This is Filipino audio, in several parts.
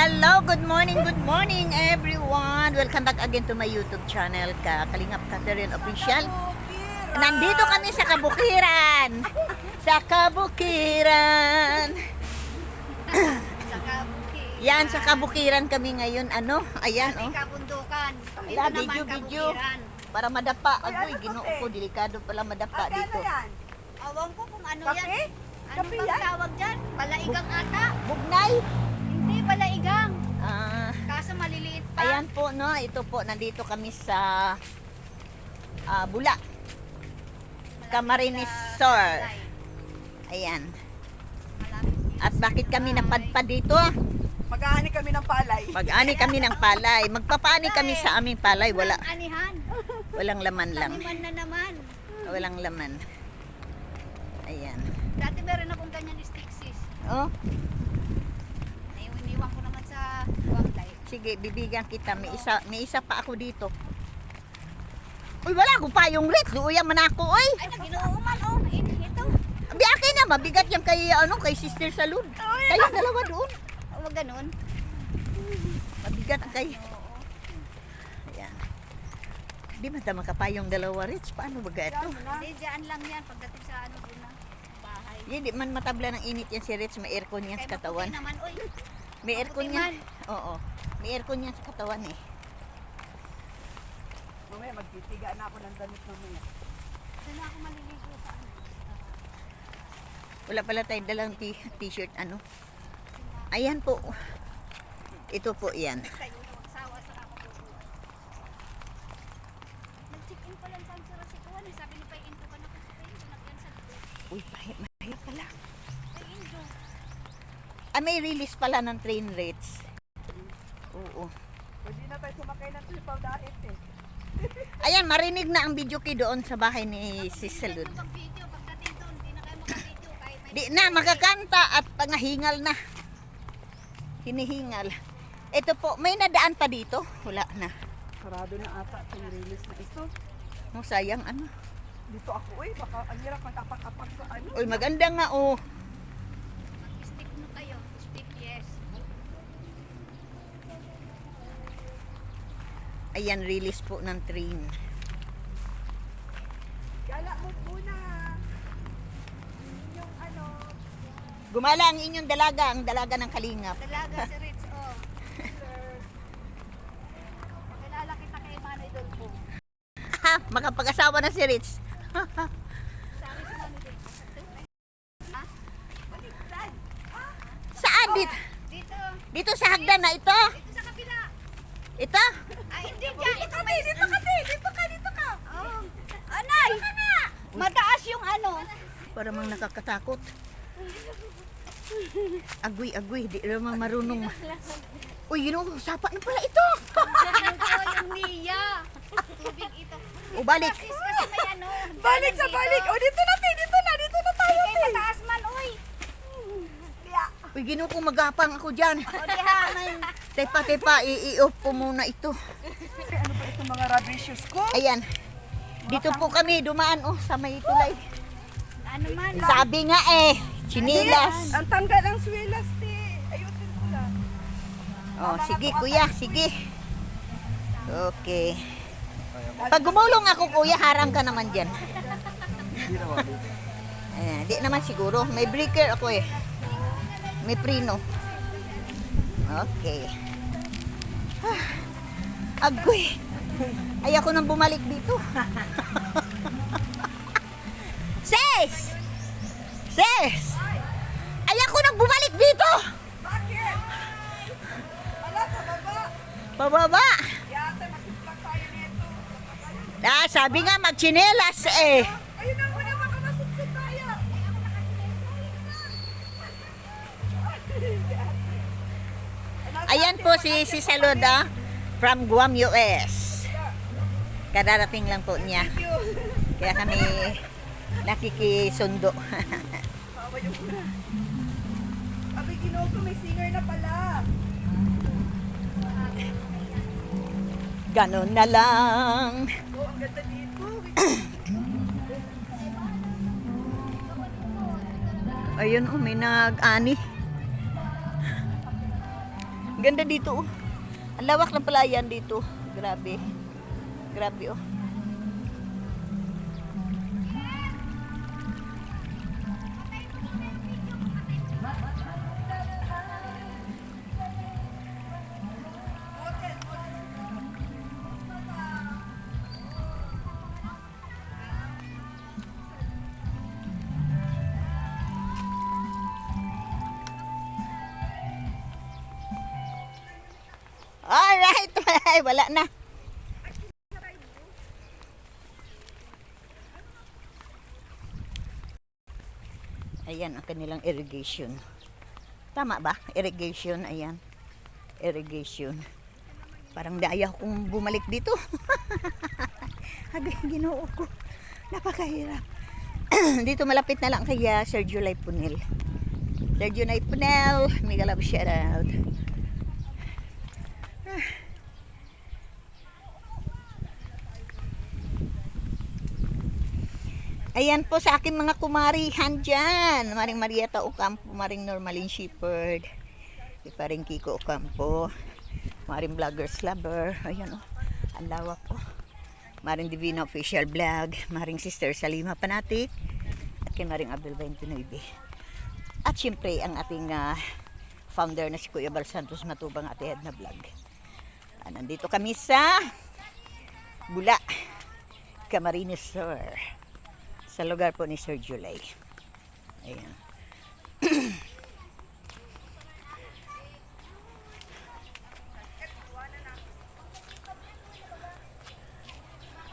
Hello, good morning everyone. Welcome back again to my YouTube channel, Kalingap Catherine Official. Nandito kami sa Kabukiran. Sa Kabukiran. Yan, sa Kabukiran kami ngayon. Ayan, oh. Kabundukan. Wala, video. Para madapa. Agoy, ginoo ko, delikado pala madapa dito. Awang ko kung ano Kape? yan. Ano Kape bang yan? tawag dyan? Palaigang ata. Bugnay. Hindi, palaigang. Kaso maliliit pa. Ayan po, no. Ito po, nandito kami sa Bula. Camarines Sur. Ayan. At bakit kami napadpad dito? Mag-aani kami ng palay. Mag-ani kami ng palay. Magpapaani kami sa aming palay. Wala. Anihan. Walang laman lang. Taniman na naman. Walang laman. Ayan. Dati meron akong ganyan stiksis. Oh, Iniwan ko naman sa wangkay. sige, bibigyan kita. May isa pa ako dito. Uy, wala ko pa yung red. Luya man ako, oy. Ay, naginuuman oh. Ito. Abi, akin na. Mabigat yan kay Sister Salud. Kayong dalawa doon. Huwag ganun. Mabigat kay... Ayan. Di madama ka pa yung dalawa, Rich. Paano ba ito? Hindi, dyan lang yan. Pagdating sa ano doon na bahay. Hindi man matabla ng init yan si Rich. May aircon yan sa Kaya katawan. maputi naman, oy. May aircon maputi yan. man. Oo. May aircon yan sa katawan eh. Mamaya magtitiga na ako ng damit mamaya. Saan ako maliligo sa ano? Wala pala tayong dalang t-shirt ano. Ayan po. Ito po yan. Kayo na magsawa sa kakatulog. Nag-check-in pa lang sa Ansarasikuan. Sabi ni Pay Indo ka na kasi Pay Indo nagyan sa likod. Uy, mahirap pala. Pay Indo. May release pala ng train rates. Oo. Pwede na tayo sumakay ng tripaw dahit eh. Ayan, marinig na ang video kay doon sa bahay ni Sis Salud. Mag-video. Pagdating doon, hindi na kayo mag-video. Kahit may Di na, makakanta at pangahingal na. Hinihingal. Ito po, may nadaan pa dito. Wala na. Sarado na ata itong release na ito. Oh, sayang ano. Dito ako baka ang hirap mag-apak-apak sa ano. Uy, maganda nga oh. stick mo kayo. Stick, yes. Ayan, release po ng train. Gala mo muna. Yung ano. Gumala ang inyong dalaga, ang dalaga ng Kalingap. Dalaga si Rich, oh. Pakilala kita kay Manay Dolpo. Ha, makapag-asawa na si Rich. Sabi si Manay Dolpo. Ha? Baliktad. Saan? Dito, Dito. dito sa hagdan na ito? Dito sa kabila. Ito? Ay, hindi dyan. Ito may... Dito ka, dito ka. Oh. Anay! Mataas yung ano. Para mang nakakatakot. Agoy, di naman marunong. Uy, sapa na pala ito. Ano ko yung Nia? Tubig ito. O, balik. Sis, kasi may ano. Balik sa balik. O dito na tayo. Kay mataas man, uy. Uy, ginoo ko magapang ako dyan. O di ha, may... Tepa, i-off po muna ito. Ano ba itong mga rubbish ko? Ayan. Dito po kami dumaan, sa may tulay. Ano man. Sabi nga chinilas. Ang tanggal ang swilas, te. Ayusin ko lang. Oh, sige kuya, sige. Okay. Pag gumulong ako kuya, harang ka naman dyan. Ayan, di naman siguro. May breaker ako eh. May preno. Okay. Agoy. Ayoko nang bumalik dito. Sis! Ayoko nang bumalik dito! Bakit? Wala sa baba. Pababa! Yata mag-vlog tayo nito. Sabi nga magchinelas eh. Ayun na muna makamasipsip tayo. Ayan po si Salud from Guam, US. Kadarating lang po niya. Kaya kami nakikisundo. Bawa yung muna. Abay, ginoo ko, may singer na pala. Ganon na lang. Oh, ang ganda dito. Ayun, may nag-ani. Ganda dito oh. Ang lawak ng palayan dito. Grabe. Grabe oh. Alright, ay, wala na. Ayan ang kanilang irrigation. Tama ba? Irrigation, ayan. Irrigation. Parang daya kong bumalik dito. Agay, ginoo ko. Napakahirap. Dito malapit na lang kay Sergio Laipunel. Sergio Laipunel, mega love shout out. Ayan po sa aking mga kumarihan dyan. Maring Marieta Ocampo, Maring Normaline Shepherd, Paring Kiko Ocampo, Maring Vloggers Lover. Ayan o, ang lawak po. Maring Divina Official Vlog, Maring Sister Salima Panatik, at kay Maring Abdul 29. At syempre ang ating founder na si Kuya Bal Santos Matubang at Head na Vlog. Nandito kami sa Bula, Camarines Sur. Sa lugar po ni Sir July. Ayan.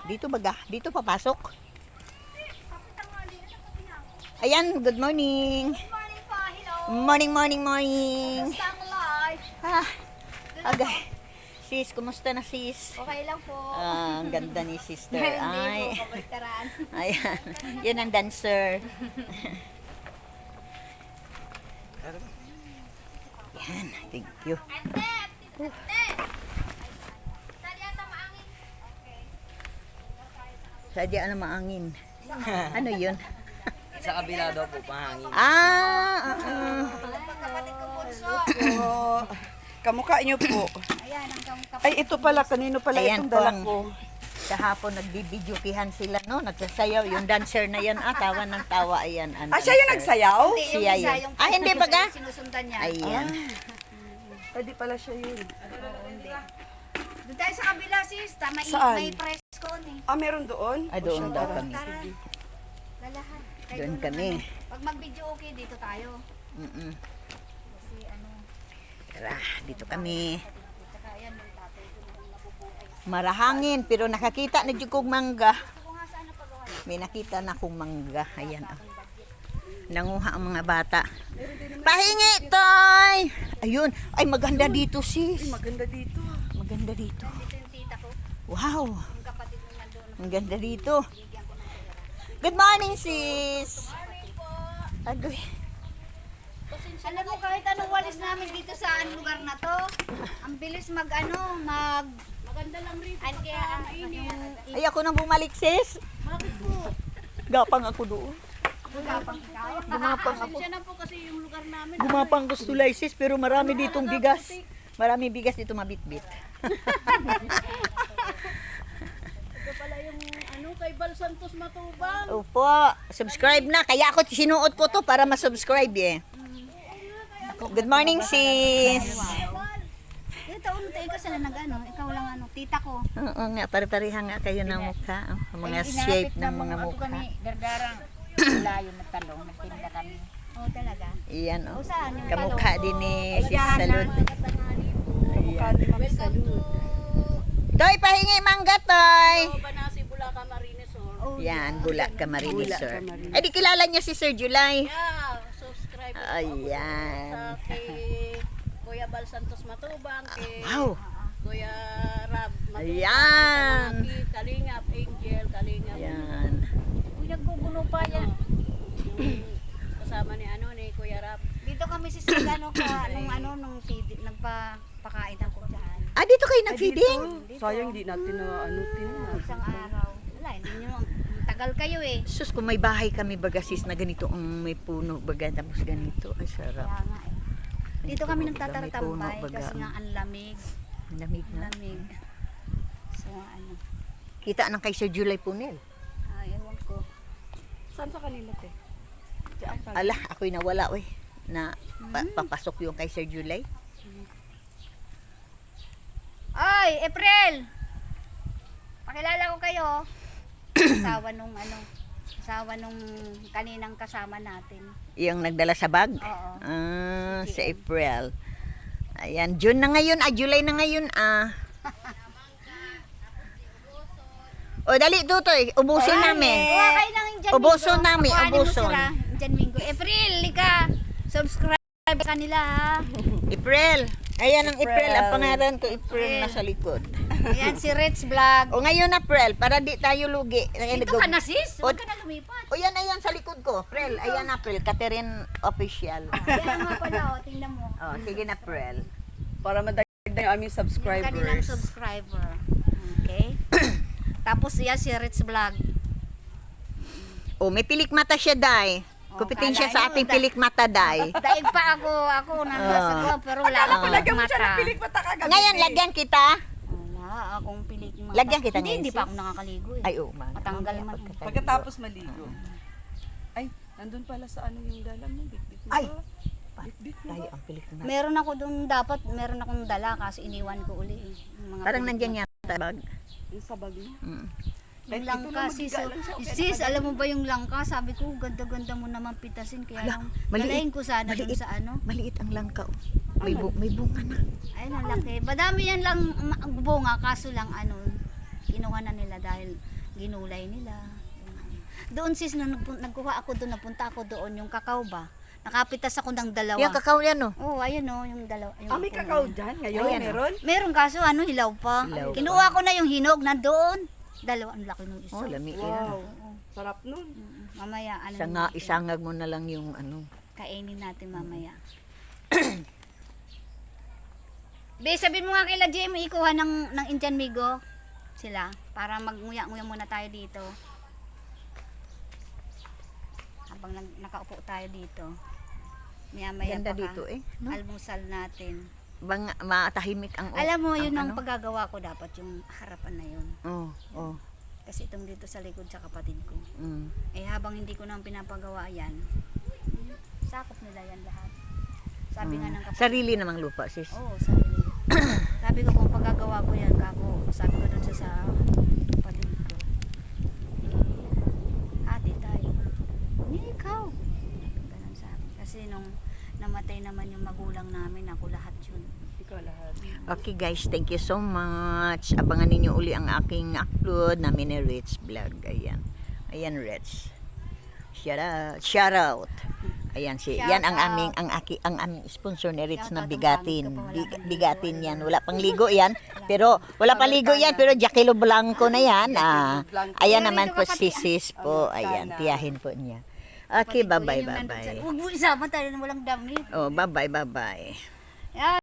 Dito baga? Dito papasok? Ayan, good morning. Good morning po, hello. Morning, morning, morning. Stang live. Ah, agay. Sis, kumusta na sis? Okay lang po. Ang ganda ni sister. Hindi Ay. po, kabaltaran. Ayan. Yan ang dancer. Yan. Thank you. Sadya ano maangin. Ano yun? Sa kabila daw po, pahangin. Kapatid ko bunso. Oh, kamukha niyo po. Ayan, ang kapatid. Ay, ito pala. Kanino pala Ayan itong po dala ang- ko? Sa hapon nagbibidyokihan sila, no? Nagsasayaw. Yung dancer na yan, tawa ng tawa. Ayan. ang Ah, siya yung dancer. nagsayaw? Hindi, yung siya isa, yun. yung Ah, hindi ba ga? sinusundan niya. Ayan. Pwede pala siya yun. Doon tayo sa kabila, sis. May, Saan? may presko eh. Ah, meron doon? Ah, doon daw Tara. kami. Tara. Lalahan. Kaya Doon naman, kami. Pag mag-video okay, dito tayo. Mm-mm. Kasi ano, Tara, dito kami. saka yan, yung tatay ko nung nabubuhay. Marahangin, pero nakakita na dyan kong mangga. Gusto ko nga sana pagawa. May nakita na kong mangga. Ayan, oh. Nanguha ang mga bata. Pahingi, Toy! Ayun. Ay, maganda dito, sis. Maganda dito. Maganda dito. Dito yung tita ko, Wow. yung kapatid mo nandun. Ang ganda dito. Good morning, sis. Agoy. Alam mo, kahit anong walis namin dito sa lugar na to, ang bilis maganda lang rito. Ay, kaya, Ay, ako nang bumalik, sis. bakit po? Gapang ako doon. Gumapang ikaw? Gumapang ako. Siya na po kasi yung lugar namin. Gumapang gusto lang, sis, pero marami ditong bigas. Marami bigas dito mabitbit. Ito pala yung kay Bal Santos Matubang. Opo, subscribe na. Kaya ako sinuot ko to para masubscribe eh. Good morning, sis. Ito, tayo kasi na ikaw lang tita ko. Oo nga, pare-pareha nga kayo ng mukha. Ang mga shape ng mga mukha. Dardarang layo na talong, nagtinda kami. Oo, talaga. Iyan, oh. Saan yung Kamukha din ni Sis Salud. Kamukha ni Ma'am Salud. Toy, pahingi mangga, Toy. Banasi Bulacan Marines or. Yan, Bula Camarines, Bula sir. Camarines. Ay, di kilala niya si Sir July. Yeah, subscribe Ayan. kay Kuya Bal Santos Matubang, kay Wow. Kuya Rab Matubang, Ayan. Kalingap, Angel, Kalingap. Ayan. Uy, naggugulo pa yan. Kasama ni Kuya Rab. Dito kami si Sigano nung feed, nagpapakain ako dyan. Ah, dito kayo nag-feeding? Sayang, hindi natin na tinunan. Isang araw. Wala, hindi nyo, tagal kayo eh. Sus, kung may bahay kami baga sis na ganito ang may puno baga tapos ganito. Ay, sarap. Kaya nga eh. Dito kami May puno, nagtatatambay baga. kasi nga ang lamig. Lamig na. Lamig. So ano, Kita ng kay Sir July Punel. ewan ko. Saan sa kanila, te? Diyan pa. Ala, ako'y nawala, oy. Na papasok yung kay Sir July. Ay, April! Pakilala ko kayo. Asawa nung kaninang kasama natin. Yung nagdala sa bag. Oo. Si April. Ayan, June na ngayon, July na ngayon, O, dali, Tutoy, ubusin namin. Kuha kayo ng Indian Ubuson Mingo. namin, Kuhanin mo ubuson. sila, Indian Mingo. April, lika. Subscribe kanila ha. April. Ayan ang April. April. Ang pangalan ko, April April. nasa likod. Ayan si Rich Vlog. O ngayon, April, para di tayo lugi. Dito ka na sis. Huwag ka na lumipat. O yan, ayan sa likod ko. April, ayan April. Catherine Official. Ayan nga pala, tingnan mo. O, sige na, April. Para madagdag yung aming Yung kanilang subscribers. subscriber. Okay. Tapos yan si Rich Vlog. O, may pilik mata siya, Day. O, Kupitin siya kala sa nyo, ating pilik mata, Day. Daig pa ako nasa ko, pero wala akong pilik Lagyan mo siya ng mata. pilik mata kagabi. Ngayon, lagyan kita. Wala akong pilik mata. Lagyan kita Hindi, ngayon, hindi sis. pa ako nakakaligo eh. Ay, oh, Matanggal man. Pagkatapos maligo. Ay, nandun pala sa ano yung dala mo. Bit-bit mo Ay! ba? Bit-bit mo Tayo ba? ang pilik mata. Meron ako doon meron akong dala kasi iniwan ko uli eh. Yung mga Parang pilik nandyan mata. yata bag. Yung sa bag niya. Mm. Yung Kahit langka, ito lang, sis. maghiga lang siya, okay Sis, na alam mo ba yung langka? Sabi ko, ganda-ganda mo naman pitasin. Kaya Hala, lang, maliit. dalayin ko sana doon Maliit. sa ano. Maliit ang langka. Oh. May bunga na. Ay, nalaki. Madami yan lang bunga, kaso lang ano, kinuha na nila dahil ginulay nila. Doon sis, nung nagkuha ako doon, napunta ako doon, yung kakao ba? Nakapitas ako ng dalawa. Yung kakao yan, oh. Oh, ayun oh, yung dalawa. Yung May puno kakao yan. dyan ngayon, Ayan, meron? Meron kaso ano, hilaw pa. Hilaw pa. Kinuha ko na yung hinog nandoon. Dalawa, ang laki nung isa. Oh, lami Wow. yan. Oo. Sarap nun. Mamaya, ano Sanga, natin, isangag mo na lang yung ano. kainin natin mamaya. Be, sabihin mo nga kila Jamie, ikuha ng Indian Migo sila para magnguya-nguya muna tayo dito. Habang nakaupo tayo dito. Maya-maya Ganda pa dito eh. No? almusal natin. Bang matahimik ang Alam mo, yun ang ano? paggagawa ko dapat, yung harapan na yun. Oh, oh. Kasi itong dito sa likod sa kapatid ko. Mm. Eh habang hindi ko nang pinapagawa yan, sakop nila yan lahat. Sabi nga ng kapatid. Sarili namang lupa, sis. Oo, sarili. Sabi ko kung pagagawa ko yan, kako, sabi ko dun sa kapatid ko. Ate tayo. Ni ikaw. Ganun sa akin. Kasi nung namatay naman yung magulang namin, ako lahat yun. Ikaw lahat. Okay guys, thank you so much. Abangan ninyo uli ang aking upload namin ni Rich Vlog. Ayan. Ayan, Rich. Shout out. Shout out. Ayan si, Shout yan ang out. aming sponsor ni Rich Shout na out ang bigatin. gamit ko pa, wala pang Bigatin ligo, yan. Wala pang ligo yan. Pero wala pang ligo yan, pero Jaquilo Blanco na yan. Ayan naman po si sis po. Ayan, tiyahin po niya. Okay, bye-bye, bye-bye. Huwag mo isama tayo na walang damit. Oh, bye-bye, bye-bye. Yan.